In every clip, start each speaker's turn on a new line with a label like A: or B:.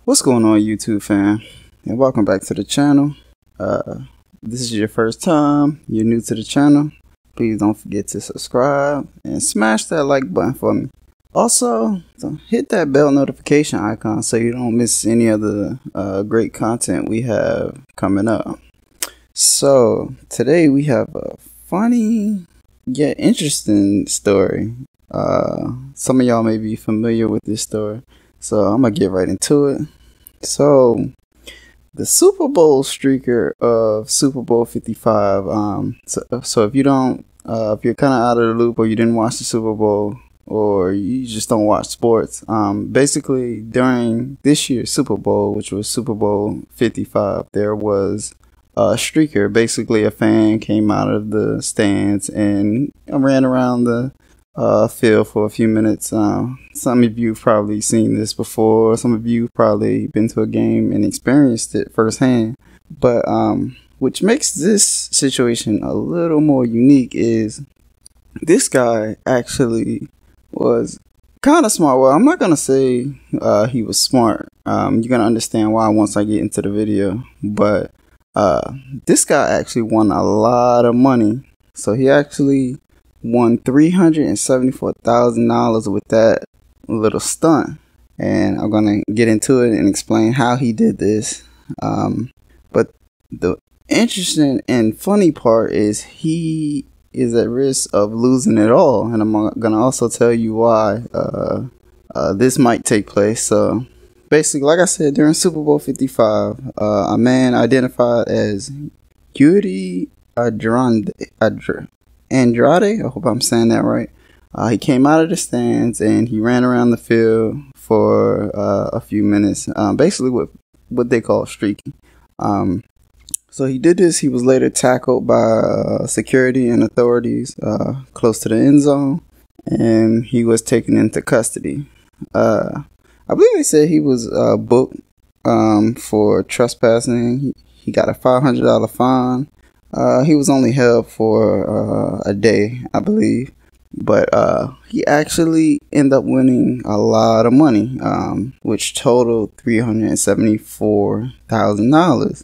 A: What's going on, YouTube fam? And welcome back to the channel. This is your first time, you're new to the channel, please don't forget to subscribe and smash that like button for me. Also, hit that bell notification icon so you don't miss any of the great content we have coming up. So today we have a funny yet interesting story. Some of y'all may be familiar with this story, so I'm gonna get right into it. So the Super Bowl streaker of Super Bowl 55. So if you don't, if you're kind of out of the loop, or you didn't watch the Super Bowl, or you just don't watch sports, basically during this year's Super Bowl, which was Super Bowl 55, there was a streaker. Basically, a fan came out of the stands and ran around the field for a few minutes. Some of you have probably seen this before. Some of you probably been to a game and experienced it firsthand. But which makes this situation a little more unique is this guy actually was kind of smart. Well, I'm not gonna say he was smart. You're gonna understand why once I get into the video. But this guy actually won a lot of money. So he actually won $374,000 with that little stunt, and I'm gonna get into it and explain how he did this. But the interesting and funny part is he is at risk of losing it all, and I'm gonna also tell you why this might take place. So basically, like I said, during Super Bowl 55, a man identified as Yuri Andrade, I hope I'm saying that right. He came out of the stands and he ran around the field for a few minutes, basically what they call streaking. So he did this. He was later tackled by security and authorities close to the end zone, and he was taken into custody. I believe they said he was booked for trespassing. He got a $500 fine. He was only held for a day, I believe, but he actually ended up winning a lot of money, which totaled $374,000.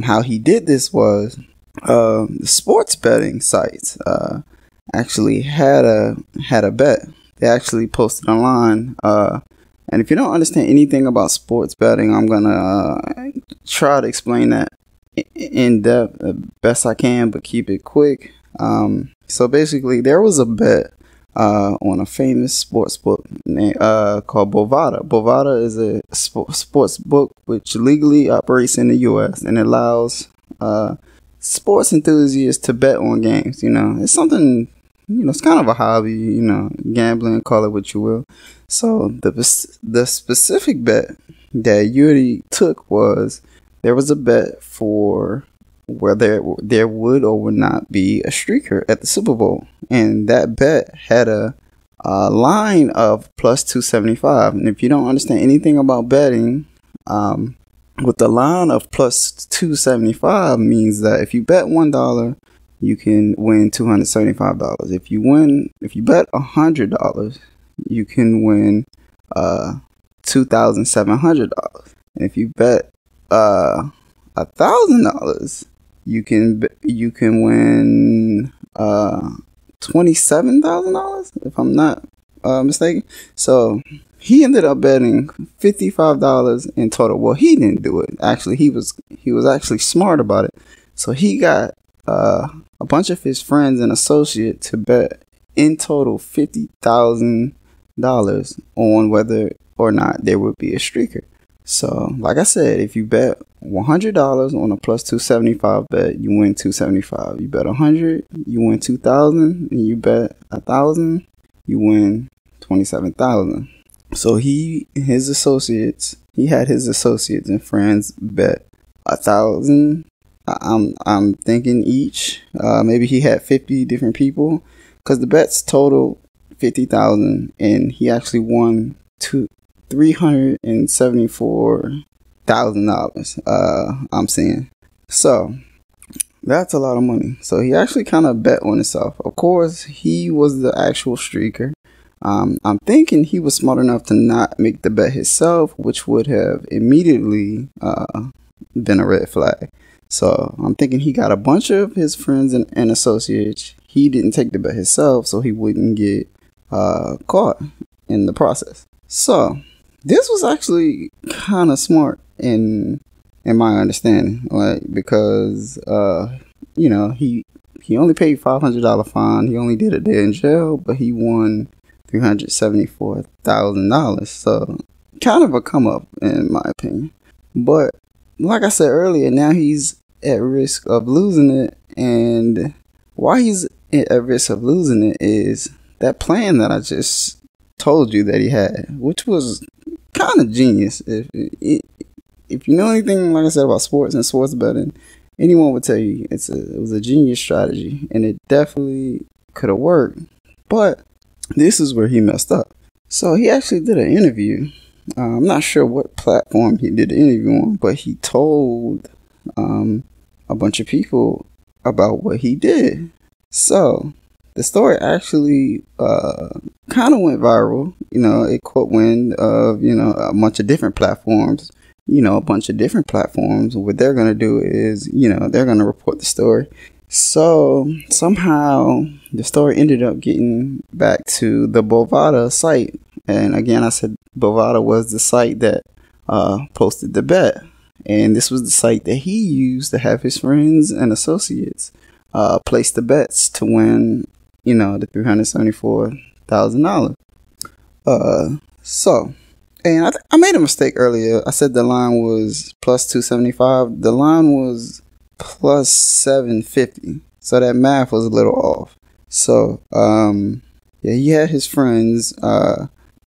A: How he did this was the sports betting sites actually had a bet. They actually posted online, and if you don't understand anything about sports betting, I'm gonna try to explain that in depth best I can, but keep it quick. So basically, there was a bet on a famous sports book called Bovada. Bovada is a sports book which legally operates in the U.S. and allows sports enthusiasts to bet on games. You know, it's something, you know, it's kind of a hobby, you know, gambling, call it what you will. So the specific bet that Yuri took was, there was a bet for whether there would or would not be a streaker at the Super Bowl. And that bet had a line of plus 275. And if you don't understand anything about betting, with the line of plus 275 means that if you bet $1, you can win $275. If you bet $100, you can win $2,700. And if you bet $1,000, you can win $27,000, if I'm not mistaken. So he ended up betting $55 in total. Well, he didn't do it. Actually, he was actually smart about it. So he got a bunch of his friends and associates to bet in total $50,000 on whether or not there would be a streaker. So, like I said, if you bet $100 on a plus 275 bet, you win $275. You bet $100, you win $2,000, and you bet $1,000, you win $27,000. So he had his associates and friends bet $1,000. I'm thinking each. Maybe he had 50 different people, because the bets total $50,000, and he actually won $374,000. I'm saying. So that's a lot of money. So he actually kind of bet on himself. Of course, he was the actual streaker. I'm thinking he was smart enough to not make the bet himself, which would have immediately been a red flag. So I'm thinking he got a bunch of his friends and associates. He didn't take the bet himself, so he wouldn't get caught in the process. So this was actually kind of smart in my understanding, like, because he only paid $500 fine. He only did a day in jail, but he won $374,000. So kind of a come up in my opinion. But like I said earlier, now he's at risk of losing it, and why he's at risk of losing it is that plan that I just told you that he had, which was kind of genius. If you know anything, like I said, about sports and sports betting, anyone would tell you it was a genius strategy, and it definitely could have worked. But this is where he messed up. So he actually did an interview. I'm not sure what platform he did the interview on, but he told a bunch of people about what he did. So the story actually kind of went viral. It caught wind of a bunch of different platforms. What they're going to do is, they're going to report the story. So somehow the story ended up getting back to the Bovada site. And again, I said Bovada was the site that posted the bet. And this was the site that he used to have his friends and associates place the bets to win, the $374,000. And I made a mistake earlier. I said the line was plus 275. The line was plus 750. So that math was a little off. So, he had his friends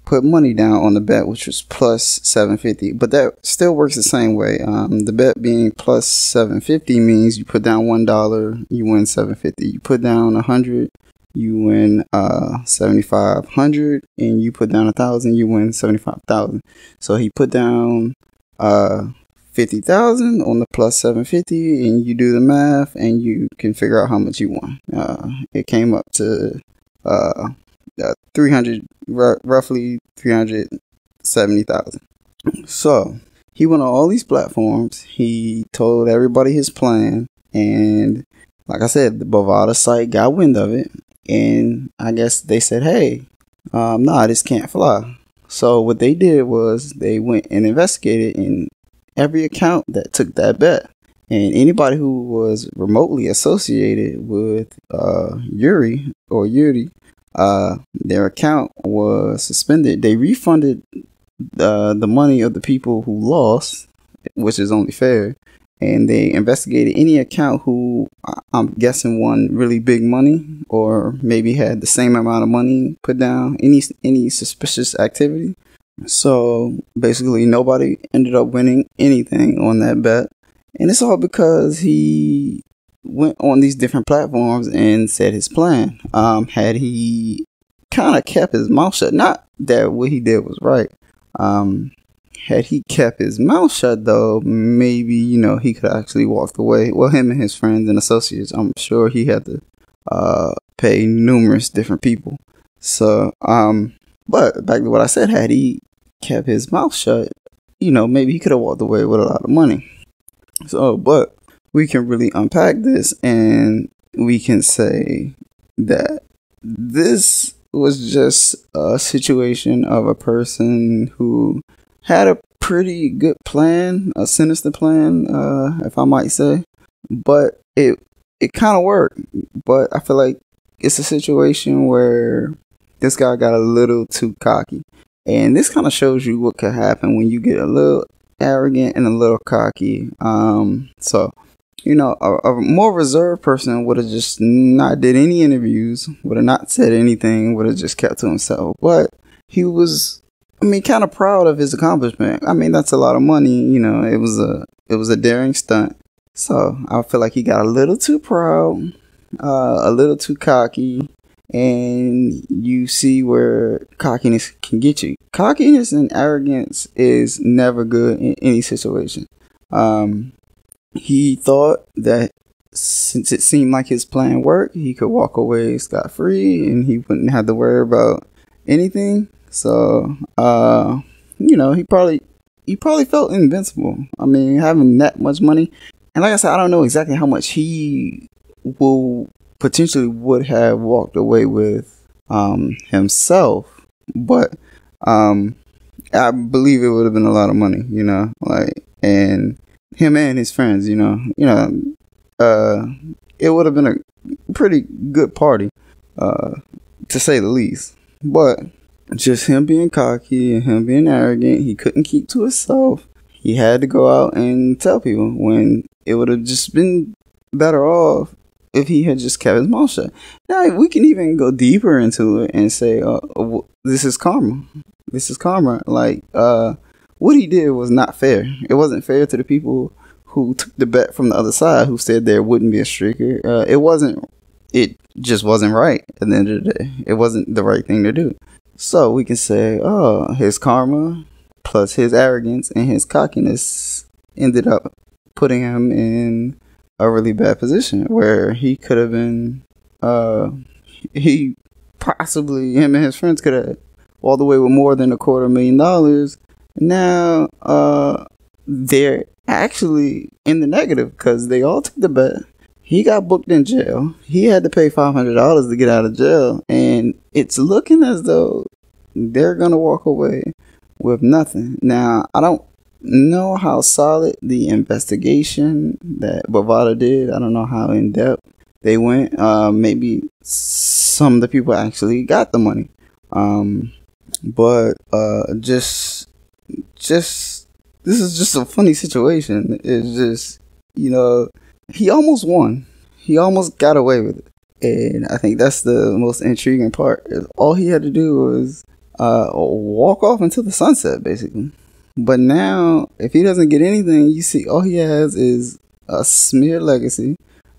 A: put money down on the bet, which was plus 750. But that still works the same way. The bet being plus 750 means you put down $1, you win 750. You put down 100, you win 7,500, and you put down 1,000, you win 75,000. So he put down 50,000 on the plus 750, and you do the math, and you can figure out how much you won. It came up to 300, roughly 370,000. So he went on all these platforms. He told everybody his plan, and like I said, the Bovada site got wind of it, and I guess they said, hey, this can't fly. So what they did was they went and investigated in every account that took that bet, and anybody who was remotely associated with Yuri, their account was suspended. They refunded the money of the people who lost, which is only fair, and they investigated any account who I'm guessing won really big money, or maybe had the same amount of money put down, any suspicious activity. So basically nobody ended up winning anything on that bet, and it's all because he went on these different platforms and said his plan. Had he kind of kept his mouth shut, not that what he did was right, had he kept his mouth shut, though, maybe, he could actually walked away. Well, him and his friends and associates, I'm sure he had to pay numerous different people. So, but back to what I said, had he kept his mouth shut, maybe he could have walked away with a lot of money. So, but we can really unpack this, and we can say that this was just a situation of a person who had a pretty good plan, a sinister plan, if I might say, but it kind of worked. But I feel like it's a situation where this guy got a little too cocky, and this kind of shows you what could happen when you get a little arrogant and a little cocky. So a more reserved person would have just not did any interviews, would have not said anything, would have just kept to himself. But he was, kind of proud of his accomplishment. That's a lot of money. It was a daring stunt. So I feel like he got a little too proud, a little too cocky, and you see where cockiness can get you. Cockiness and arrogance is never good in any situation. He thought that since it seemed like his plan worked, he could walk away scot-free, and he wouldn't have to worry about anything. So he probably felt invincible. I mean, having that much money, and like I said, I don't know exactly how much he will potentially would have walked away with himself, but I believe it would have been a lot of money, like, and him and his friends, it would have been a pretty good party, to say the least. But just him being cocky and him being arrogant, he couldn't keep to himself. He had to go out and tell people, when it would have just been better off if he had just kept his mouth shut. Now, we can even go deeper into it and say, this is karma. This is karma. Like, what he did was not fair. It wasn't fair to the people who took the bet from the other side, who said there wouldn't be a streaker. It just wasn't right at the end of the day. It wasn't the right thing to do. So we can say, his karma plus his arrogance and his cockiness ended up putting him in a really bad position where he could have been, him and his friends could have walked away with more than $250,000. Now, they're actually in the negative because they all took the bet. He got booked in jail. He had to pay $500 to get out of jail. And it's looking as though they're going to walk away with nothing. Now, I don't know how solid the investigation that Bovada did. I don't know how in depth they went. Maybe some of the people actually got the money. But this is just a funny situation. It's just, he almost won. He almost got away with it. And I think that's the most intriguing part. All he had to do was walk off into the sunset, basically. But now, if he doesn't get anything, you see all he has is a smear legacy.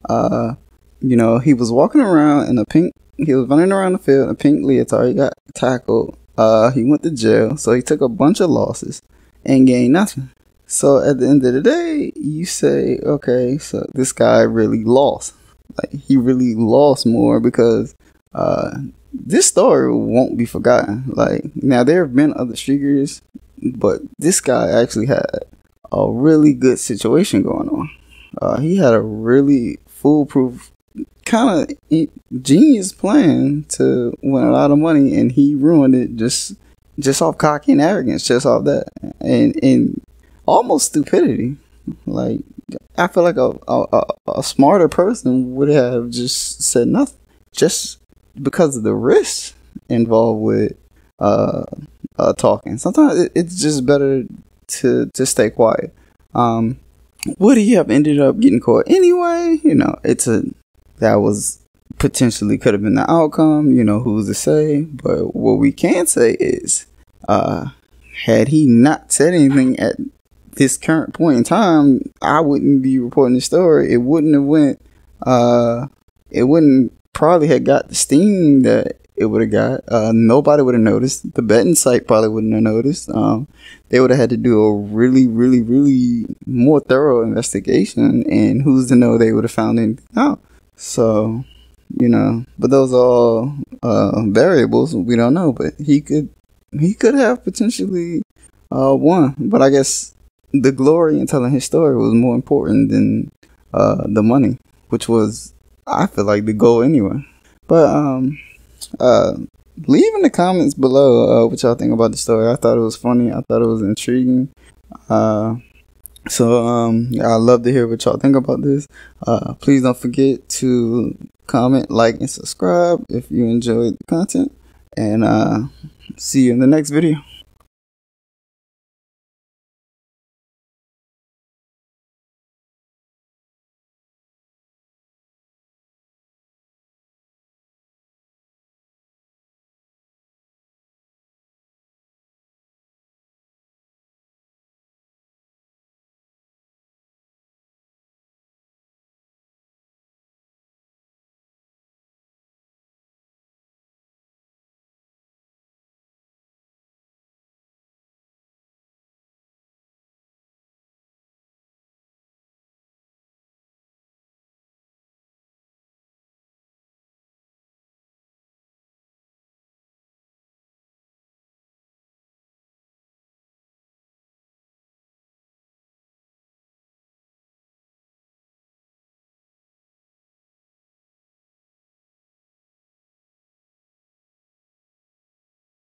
A: He was walking around in he was running around the field in a pink leotard. He got tackled. He went to jail. So he took a bunch of losses and gained nothing. So at the end of the day, you say, okay, so this guy really lost. Like, he really lost more because this story won't be forgotten. Like, now there have been other streakers, but this guy actually had a really good situation going on. He had a really foolproof, kind of genius plan to win a lot of money, and he ruined it just off cocky and arrogance, just off that, and almost stupidity. Like, I feel like a smarter person would have just said nothing, just because of the risks involved with talking. Sometimes it's just better to stay quiet. Would he have ended up getting caught anyway? That was potentially could have been the outcome. Who's to say? But what we can say is, had he not said anything at this current point in time, I wouldn't be reporting this story. It wouldn't have went. It wouldn't probably have got the steam that it would have got. Nobody would have noticed. The betting site probably wouldn't have noticed. They would have had to do a really, really, really more thorough investigation, and who's to know they would have found anything out. So, but those are all variables. We don't know, but he could have potentially won. But I guess the glory in telling his story was more important than the money, which was, I feel like, the goal anyway. But leave in the comments below what y'all think about the story. I thought it was funny. I thought it was intriguing. So I'd love to hear what y'all think about this. Please don't forget to comment, like, and subscribe if you enjoyed the content. And see you in the next video.